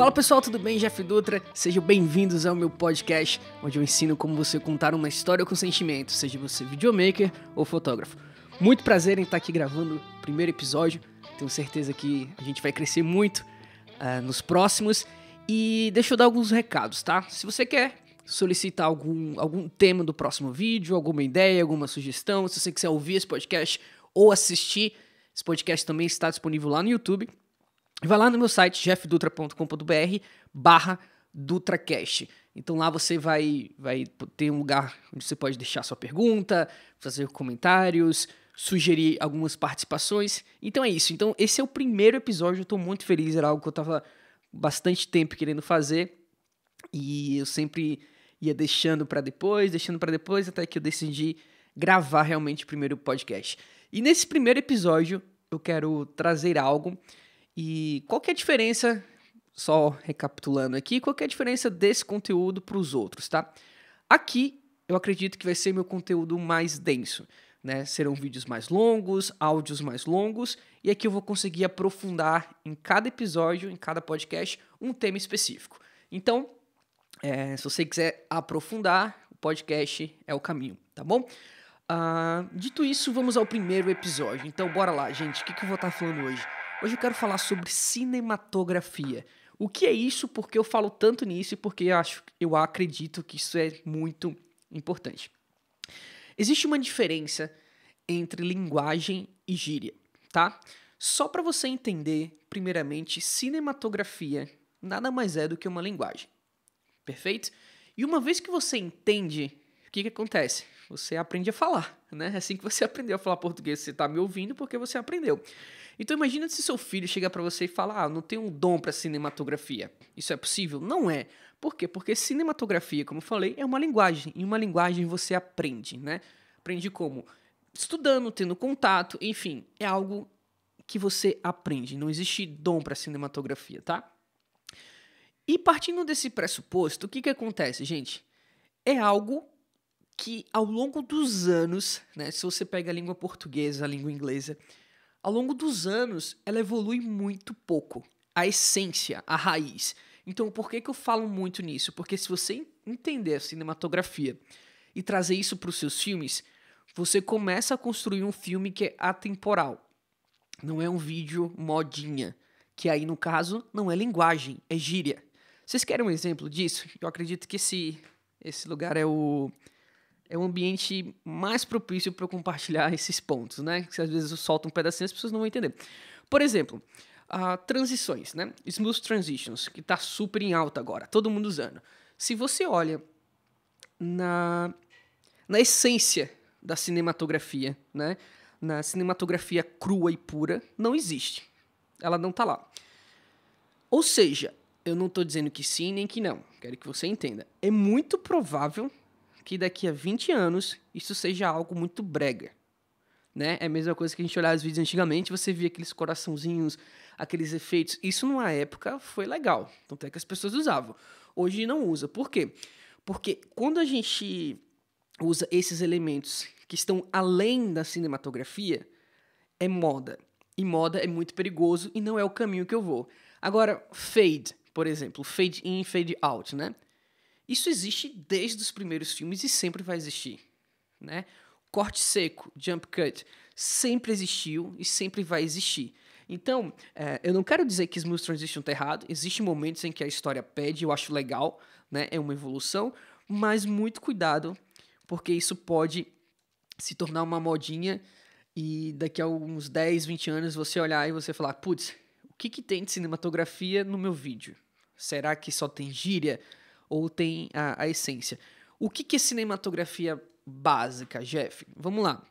Fala pessoal, tudo bem? Jeff Dutra, sejam bem-vindos ao meu podcast, onde eu ensino como você contar uma história com sentimento, seja você videomaker ou fotógrafo. Muito prazer em estar aqui gravando o primeiro episódio, tenho certeza que a gente vai crescer muito nos próximos. E deixa eu dar alguns recados, tá? Se você quer solicitar algum tema do próximo vídeo, alguma ideia, alguma sugestão, se você quiser ouvir esse podcast ou assistir, esse podcast também está disponível lá no YouTube. Vai lá no meu site, jeffdutra.com.br/DutraCast. Então lá você vai ter um lugar onde você pode deixar sua pergunta, fazer comentários, sugerir algumas participações. Então é isso. Então esse é o primeiro episódio, eu estou muito feliz, era algo que eu estava bastante tempo querendo fazer e eu sempre ia deixando para depois, até que eu decidi gravar realmente o primeiro podcast. E nesse primeiro episódio eu quero trazer algo. E qual que é a diferença, só recapitulando aqui, qual que é a diferença desse conteúdo para os outros, tá? Aqui eu acredito que vai ser meu conteúdo mais denso, né? Serão vídeos mais longos, áudios mais longos, e aqui eu vou conseguir aprofundar em cada episódio, em cada podcast, um tema específico. Então, se você quiser aprofundar, o podcast é o caminho, tá bom? Dito isso, vamos ao primeiro episódio. Então, bora lá, gente. O que eu vou estar falando hoje? Hoje eu quero falar sobre cinematografia. O que é isso? Porque eu falo tanto nisso e porque eu acredito que isso é muito importante. Existe uma diferença entre linguagem e gíria, tá? Só para você entender, primeiramente, cinematografia nada mais é do que uma linguagem. Perfeito? E uma vez que você entende, o que acontece? Você aprende a falar, né? É assim que você aprendeu a falar português, você está me ouvindo porque você aprendeu. Então imagina se seu filho chegar para você e falar, não tenho um dom para cinematografia. Isso é possível? Não é. Por quê? Porque cinematografia, como eu falei, é uma linguagem. E uma linguagem você aprende, né? Aprende como? Estudando, tendo contato, enfim. É algo que você aprende. Não existe dom para cinematografia, tá? E partindo desse pressuposto, o que acontece, gente? É algo que ao longo dos anos, né? Se você pega a língua portuguesa, a língua inglesa, ao longo dos anos, ela evolui muito pouco. A essência, a raiz. Então, por que eu falo muito nisso? Porque se você entender a cinematografia e trazer isso para os seus filmes, você começa a construir um filme que é atemporal. Não é um vídeo modinha, que aí, no caso, não é linguagem, é gíria. Vocês querem um exemplo disso? Eu acredito que esse lugar é o ambiente mais propício para eu compartilhar esses pontos, né? Que às vezes eu solto um pedacinho, as pessoas não vão entender. Por exemplo, transições, né? Smooth Transitions, que está super em alta agora, todo mundo usando. Se você olha na essência da cinematografia, né? Na cinematografia crua e pura, não existe. Ela não está lá. Ou seja, eu não estou dizendo que sim nem que não. Quero que você entenda. É muito provável que daqui a 20 anos isso seja algo muito brega, né? É a mesma coisa que a gente olhar os vídeos antigamente, você via aqueles coraçãozinhos, aqueles efeitos. Isso numa época foi legal, tanto é que as pessoas usavam. Hoje não usa. Por quê? Porque quando a gente usa esses elementos que estão além da cinematografia, é moda. E moda é muito perigoso e não é o caminho que eu vou. Agora, fade, por exemplo, fade in, fade out, né? Isso existe desde os primeiros filmes e sempre vai existir, né? Corte seco, jump cut, sempre existiu e sempre vai existir. Então, eu não quero dizer que Smooth Transition está errado. Existem momentos em que a história pede, eu acho legal, né? É uma evolução, mas muito cuidado, porque isso pode se tornar uma modinha e daqui a uns 10, 20 anos você olhar e você falar, putz, o que tem de cinematografia no meu vídeo? Será que só tem gíria? Ou tem a essência? O que é cinematografia básica, Jeff? Vamos lá.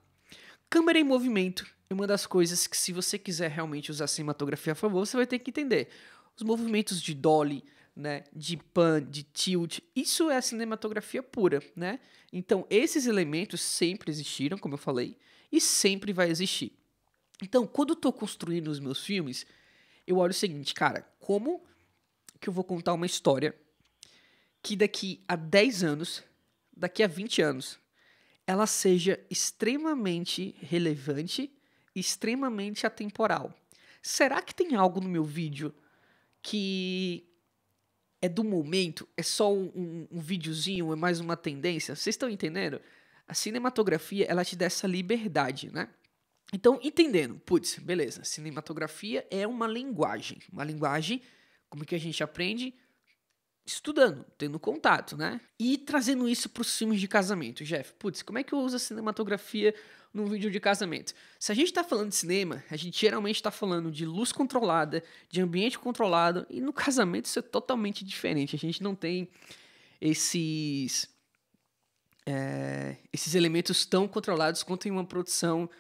Câmera em movimento é uma das coisas que, se você quiser realmente usar cinematografia a favor, você vai ter que entender. Os movimentos de dolly, né, de pan, de tilt, isso é a cinematografia pura, né? Então, esses elementos sempre existiram, como eu falei, e sempre vai existir. Então, quando eu estou construindo os meus filmes, eu olho o seguinte, cara, como que eu vou contar uma história que daqui a 10 anos, daqui a 20 anos, ela seja extremamente relevante e extremamente atemporal. Será que tem algo no meu vídeo que é do momento, é só um videozinho, é mais uma tendência. Vocês estão entendendo? A cinematografia, ela te dá essa liberdade, né? Então, entendendo, putz, beleza, cinematografia é uma linguagem. Uma linguagem, como que a gente aprende? Estudando, tendo contato, né? E trazendo isso para os filmes de casamento. Jeff, putz, como é que eu uso a cinematografia num vídeo de casamento? Se a gente está falando de cinema, a gente geralmente está falando de luz controlada, de ambiente controlado, e no casamento isso é totalmente diferente. A gente não tem esses elementos tão controlados quanto em uma produção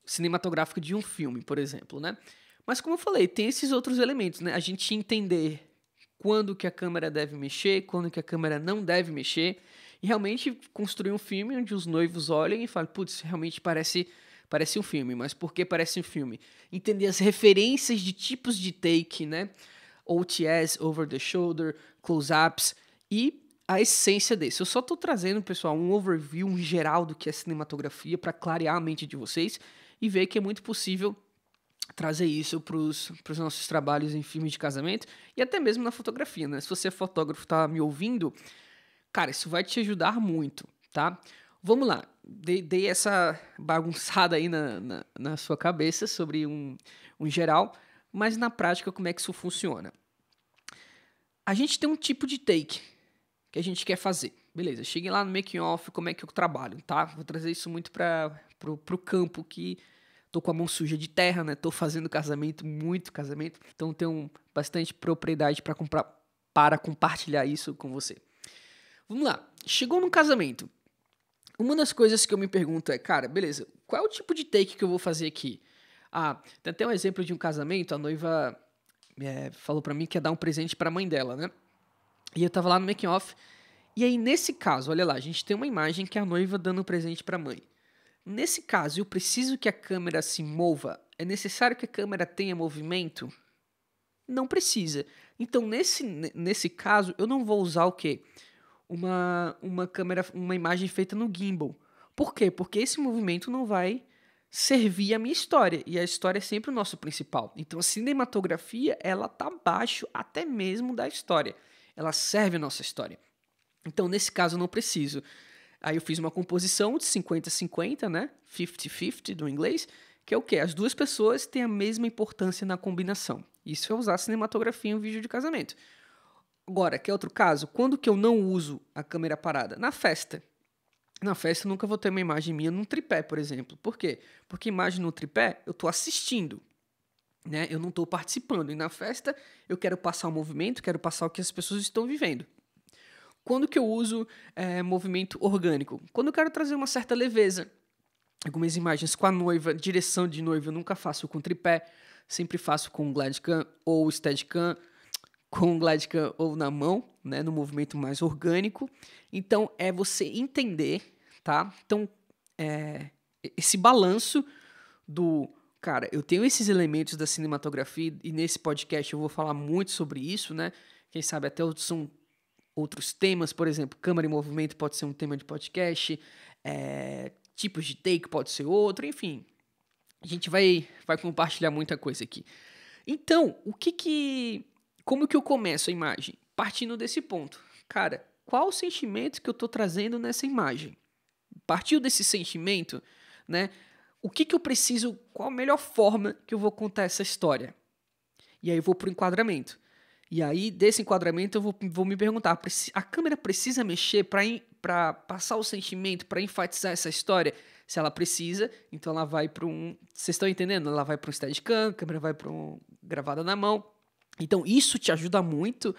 cinematográfica de um filme, por exemplo, né? Mas como eu falei, tem esses outros elementos, né? A gente entender quando que a câmera deve mexer, quando que a câmera não deve mexer, e realmente construir um filme onde os noivos olhem e falam, putz, realmente parece um filme, mas por que parece um filme? Entender as referências de tipos de take, né? OTS, over the shoulder, close-ups e a essência desse. Eu só estou trazendo, pessoal, um overview, um geral do que é cinematografia para clarear a mente de vocês e ver que é muito possível trazer isso para os nossos trabalhos em filmes de casamento e até mesmo na fotografia, né? Se você é fotógrafo e tá me ouvindo, cara, isso vai te ajudar muito, tá? Vamos lá, dei essa bagunçada aí na sua cabeça sobre um geral, mas na prática como é que isso funciona? A gente tem um tipo de take que a gente quer fazer. Beleza, cheguei lá no making off, como é que eu trabalho, tá? Vou trazer isso muito pro campo que tô com a mão suja de terra, né? Tô fazendo casamento, muito casamento, então tenho bastante propriedade para compartilhar isso com você. Vamos lá, chegou no casamento. Uma das coisas que eu me pergunto é, cara, beleza, qual é o tipo de take que eu vou fazer aqui? Ah, tem até um exemplo de um casamento, a noiva falou pra mim que ia dar um presente pra mãe dela, né? E eu tava lá no making off. E aí, nesse caso, olha lá, a gente tem uma imagem que é a noiva dando um presente pra mãe. Nesse caso, eu preciso que a câmera se mova? É necessário que a câmera tenha movimento? Não precisa. Então, nesse caso, eu não vou usar o quê? Uma câmera, uma imagem feita no gimbal. Por quê? Porque esse movimento não vai servir a minha história. E a história é sempre o nosso principal. Então, a cinematografia, ela tá abaixo até mesmo da história. Ela serve a nossa história. Então, nesse caso, eu não preciso. Aí eu fiz uma composição de 50-50, né? 50-50 do inglês, que é o quê? As duas pessoas têm a mesma importância na combinação. Isso é usar cinematografia em um vídeo de casamento. Agora, quer outro caso? Quando que eu não uso a câmera parada? Na festa. Na festa eu nunca vou ter uma imagem minha num tripé, por exemplo. Por quê? Porque imagem no tripé eu estou assistindo, né? Eu não estou participando. E na festa eu quero passar o movimento, quero passar o que as pessoas estão vivendo. Quando que eu uso movimento orgânico? Quando eu quero trazer uma certa leveza. Algumas imagens com a noiva, direção de noiva eu nunca faço com tripé, sempre faço com Glidecam ou Steadicam, com Glidecam ou na mão, né, no movimento mais orgânico. Então, é você entender, tá? Então, esse balanço do... Cara, eu tenho esses elementos da cinematografia e nesse podcast eu vou falar muito sobre isso, né? Quem sabe até são outros temas, por exemplo, câmera em movimento pode ser um tema de podcast, tipos de take pode ser outro, enfim. A gente vai compartilhar muita coisa aqui. Então, como que eu começo a imagem? Partindo desse ponto. Cara, qual o sentimento que eu estou trazendo nessa imagem? Partiu desse sentimento, né? O que eu preciso, qual a melhor forma que eu vou contar essa história? E aí eu vou pro enquadramento. E aí, desse enquadramento, eu vou me perguntar, a câmera precisa mexer para passar o sentimento, para enfatizar essa história? Se ela precisa, então ela vai para um... Vocês estão entendendo? Ela vai para um Steadicam, a câmera vai para um gravada na mão. Então, isso te ajuda muito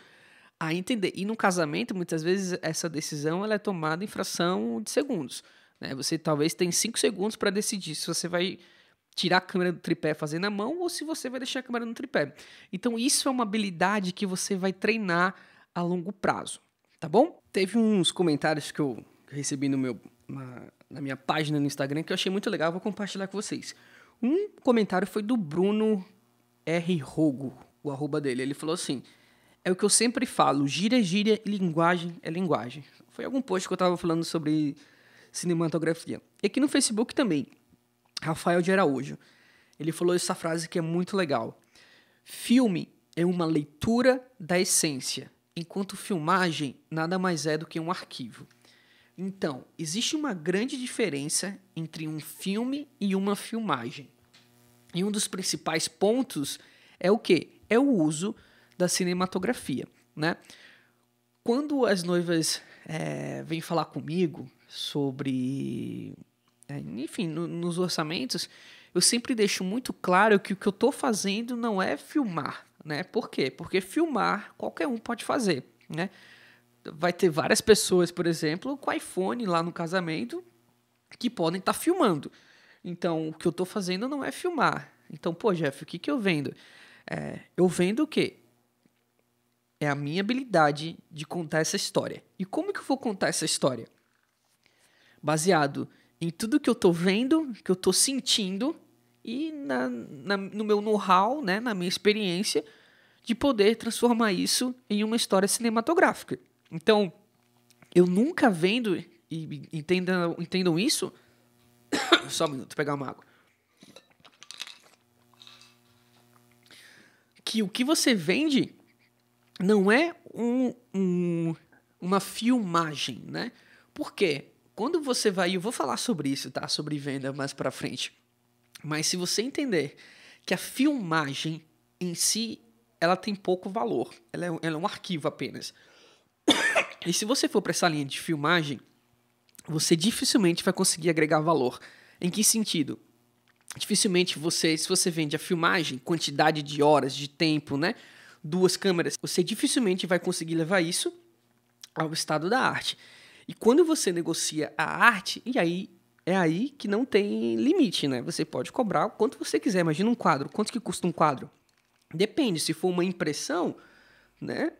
a entender. E no casamento, muitas vezes, essa decisão ela é tomada em fração de segundos. Né? Você talvez tenha 5 segundos para decidir se você vai tirar a câmera do tripé fazendo na mão ou se você vai deixar a câmera no tripé. Então, isso é uma habilidade que você vai treinar a longo prazo, tá bom? Teve uns comentários que eu recebi na minha página no Instagram que eu achei muito legal, vou compartilhar com vocês. Um comentário foi do Bruno R. Rogo, o arroba dele. Ele falou assim, é o que eu sempre falo, gíria é gíria e linguagem é linguagem. Foi algum post que eu tava falando sobre cinematografia. E aqui no Facebook também. Rafael de Araújo. Ele falou essa frase que é muito legal. Filme é uma leitura da essência, enquanto filmagem nada mais é do que um arquivo. Então, existe uma grande diferença entre um filme e uma filmagem. E um dos principais pontos é o quê? É o uso da cinematografia, né? Quando as noivas vêm falar comigo sobre, enfim, nos orçamentos, eu sempre deixo muito claro que o que eu estou fazendo não é filmar, né? Por quê? Porque filmar qualquer um pode fazer, né? Vai ter várias pessoas, por exemplo, com iPhone lá no casamento que podem estar filmando. Então, o que eu estou fazendo não é filmar. Então, pô, Jeff, o que eu vendo? Eu vendo o quê? É a minha habilidade de contar essa história. E como que eu vou contar essa história? Baseado em tudo que eu estou vendo, que eu estou sentindo e no meu know-how, né, na minha experiência, de poder transformar isso em uma história cinematográfica. Então, eu nunca vendo, e entendam isso, só um minuto, vou pegar uma água. Que o que você vende não é uma filmagem, né? Por quê? Quando você vai, eu vou falar sobre isso, tá? Sobre venda mais pra frente. Mas se você entender que a filmagem em si, ela tem pouco valor. Ela é um arquivo apenas. E se você for para essa linha de filmagem, você dificilmente vai conseguir agregar valor. Em que sentido? Dificilmente se você vende a filmagem, quantidade de horas, de tempo, né? 2 câmeras, você dificilmente vai conseguir levar isso ao estado da arte. E quando você negocia a arte, e aí é aí que não tem limite, né? Você pode cobrar o quanto você quiser. Imagina um quadro. Quanto que custa um quadro? Depende. Se for uma impressão, né?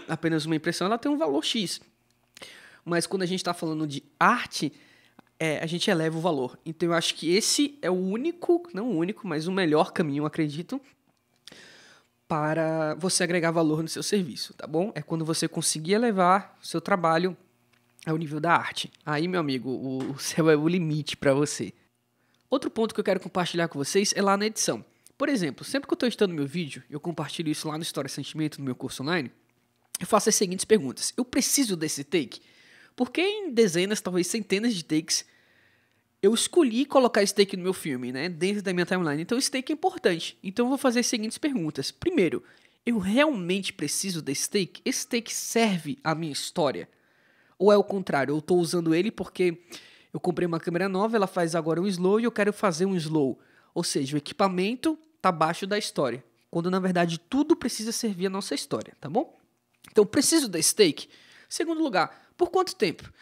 Apenas uma impressão, ela tem um valor X. Mas quando a gente está falando de arte, a gente eleva o valor. Então eu acho que esse é o único, não o único, mas o melhor caminho, acredito, para você agregar valor no seu serviço, tá bom? É quando você conseguir elevar o seu trabalho ao nível da arte. Aí, meu amigo, o céu é o limite para você. Outro ponto que eu quero compartilhar com vocês é lá na edição. Por exemplo, sempre que eu estou editando meu vídeo, eu compartilho isso lá no História e Sentimento, no meu curso online, eu faço as seguintes perguntas. Eu preciso desse take? Porque em dezenas, talvez centenas de takes, eu escolhi colocar esse take no meu filme, né? Dentro da minha timeline. Então esse take é importante. Então eu vou fazer as seguintes perguntas. Primeiro, eu realmente preciso desse take? Esse take serve à minha história? Ou é o contrário? Eu estou usando ele porque eu comprei uma câmera nova, ela faz agora um slow e eu quero fazer um slow. Ou seja, o equipamento está abaixo da história. Quando na verdade tudo precisa servir à nossa história, tá bom? Então preciso desse take? Segundo lugar, por quanto tempo?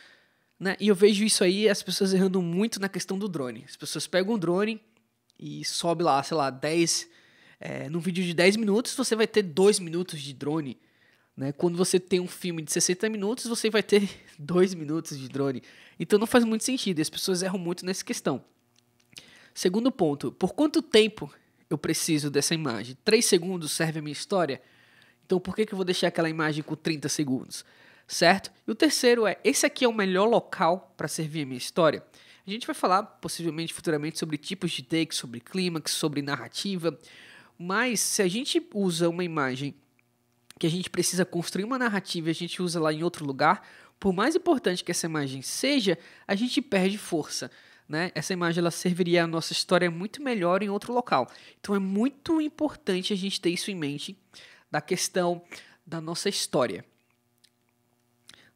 Né? E eu vejo isso aí, as pessoas errando muito na questão do drone. As pessoas pegam um drone e sobe lá, sei lá, 10... num vídeo de 10 minutos, você vai ter 2 minutos de drone. Né? Quando você tem um filme de 60 minutos, você vai ter 2 minutos de drone. Então não faz muito sentido, e as pessoas erram muito nessa questão. Segundo ponto, por quanto tempo eu preciso dessa imagem? 3 segundos serve a minha história? Então por que eu vou deixar aquela imagem com 30 segundos? Certo? E o terceiro esse aqui é o melhor local para servir a minha história? A gente vai falar, possivelmente, futuramente, sobre tipos de takes, sobre clímax, sobre narrativa, mas se a gente usa uma imagem que a gente precisa construir uma narrativa e a gente usa lá em outro lugar, por mais importante que essa imagem seja, a gente perde força. Né? Essa imagem ela serviria a nossa história muito melhor em outro local. Então é muito importante a gente ter isso em mente da questão da nossa história.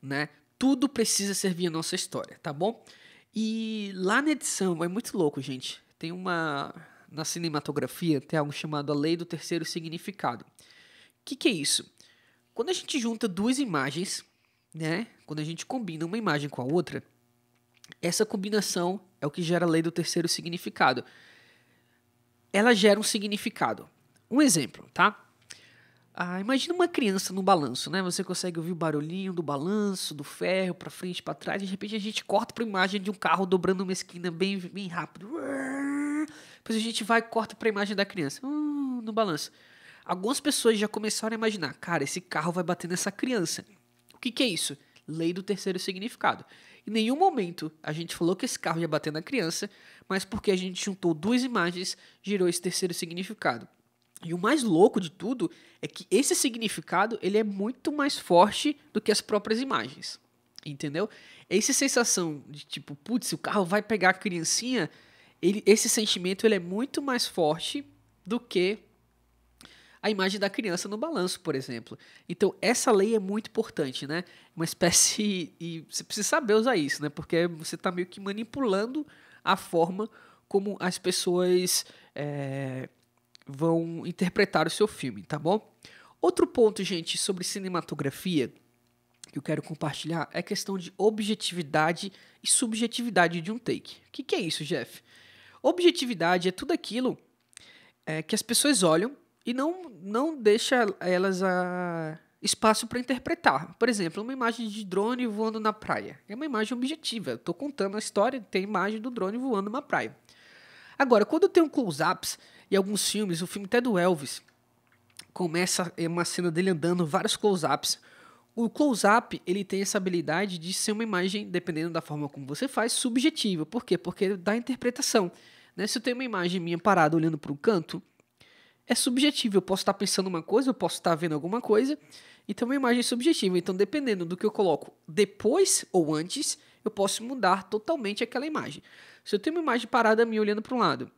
Né? Tudo precisa servir a nossa história, tá bom? E lá na edição, é muito louco, gente. Tem na cinematografia, tem algo chamado a lei do terceiro significado. O que é isso? Quando a gente junta 2 imagens, né? Quando a gente combina uma imagem com a outra, essa combinação é o que gera a lei do terceiro significado. Ela gera um significado. Um exemplo, tá? Imagina uma criança no balanço, né? Você consegue ouvir o barulhinho do balanço, do ferro, pra frente, pra trás, e de repente a gente corta pra imagem de um carro dobrando uma esquina bem, bem rápido. Depois a gente vai e corta pra imagem da criança, no balanço. Algumas pessoas já começaram a imaginar, cara, esse carro vai bater nessa criança. O que é isso? Lei do terceiro significado. Em nenhum momento a gente falou que esse carro ia bater na criança, mas porque a gente juntou 2 imagens, gerou esse terceiro significado. E o mais louco de tudo é que esse significado ele é muito mais forte do que as próprias imagens, entendeu? Essa sensação de tipo, putz, o carro vai pegar a criancinha, esse sentimento ele é muito mais forte do que a imagem da criança no balanço, por exemplo. Então, essa lei é muito importante, né? Uma espécie... E você precisa saber usar isso, né? Porque você está meio que manipulando a forma como as pessoas vão interpretar o seu filme, tá bom? Outro ponto, gente, sobre cinematografia que eu quero compartilhar é a questão de objetividade e subjetividade de um take. O que é isso, Jeff? Objetividade é tudo aquilo que as pessoas olham e não deixa elas espaço para interpretar. Por exemplo, uma imagem de drone voando na praia. É uma imagem objetiva. Eu estou contando a história, tem a imagem do drone voando na praia. Agora, quando tem um close-ups, e alguns filmes, o filme até do Elvis, começa uma cena dele andando, vários close-ups. O close-up, ele tem essa habilidade de ser uma imagem, dependendo da forma como você faz, subjetiva. Por quê? Porque dá interpretação. Né? Se eu tenho uma imagem minha parada olhando para um canto, é subjetivo. Eu posso estar pensando uma coisa, eu posso estar vendo alguma coisa, então é uma imagem subjetiva. Então, dependendo do que eu coloco depois ou antes, eu posso mudar totalmente aquela imagem. Se eu tenho uma imagem parada minha olhando para um lado,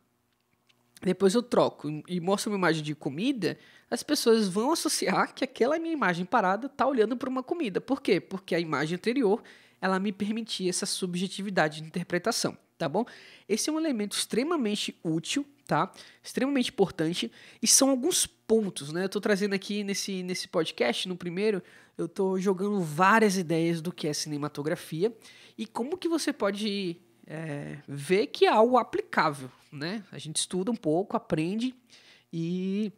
depois eu troco e mostro uma imagem de comida, as pessoas vão associar que aquela minha imagem parada está olhando para uma comida. Por quê? Porque a imagem anterior, ela me permitia essa subjetividade de interpretação, tá bom? Esse é um elemento extremamente útil, tá? Extremamente importante, e são alguns pontos, né? Eu estou trazendo aqui nesse podcast, no primeiro, eu estou jogando várias ideias do que é cinematografia e como que você pode ver que é algo aplicável, né? A gente estuda um pouco, aprende e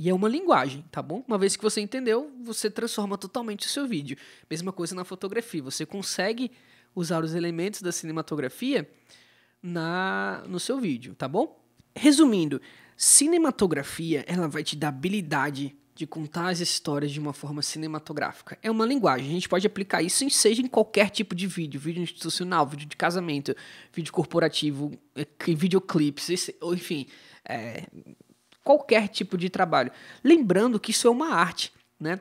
é uma linguagem, tá bom? Uma vez que você entendeu, você transforma totalmente o seu vídeo. Mesma coisa na fotografia, você consegue usar os elementos da cinematografia no seu vídeo, tá bom? Resumindo, cinematografia, ela vai te dar habilidade de contar as histórias de uma forma cinematográfica. É uma linguagem, a gente pode aplicar isso seja em qualquer tipo de vídeo institucional, vídeo de casamento, vídeo corporativo, videoclipes, enfim, qualquer tipo de trabalho. Lembrando que isso é uma arte, né?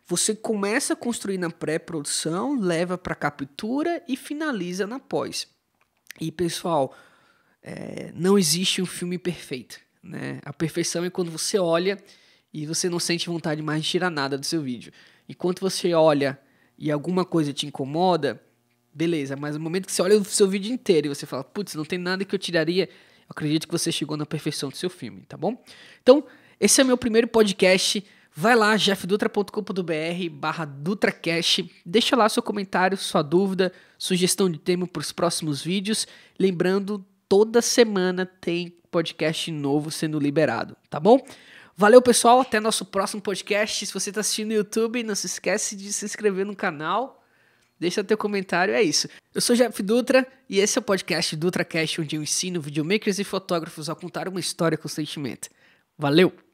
Você começa a construir na pré-produção, leva para captura e finaliza na pós. E, pessoal, não existe um filme perfeito, né? A perfeição é quando você olha e você não sente vontade mais de tirar nada do seu vídeo. Enquanto você olha e alguma coisa te incomoda, beleza, mas no momento que você olha o seu vídeo inteiro e você fala, putz, não tem nada que eu tiraria, eu acredito que você chegou na perfeição do seu filme, tá bom? Então, esse é o meu primeiro podcast. Vai lá, jeffdutra.com.br/DutraCast, deixa lá seu comentário, sua dúvida, sugestão de tema para os próximos vídeos. Lembrando, toda semana tem podcast novo sendo liberado, tá bom? Valeu, pessoal, até nosso próximo podcast. Se você está assistindo no YouTube, não se esquece de se inscrever no canal, deixa teu comentário, é isso. Eu sou Jeff Dutra e esse é o podcast DutraCast, onde eu ensino videomakers e fotógrafos a contar uma história com sentimento. Valeu!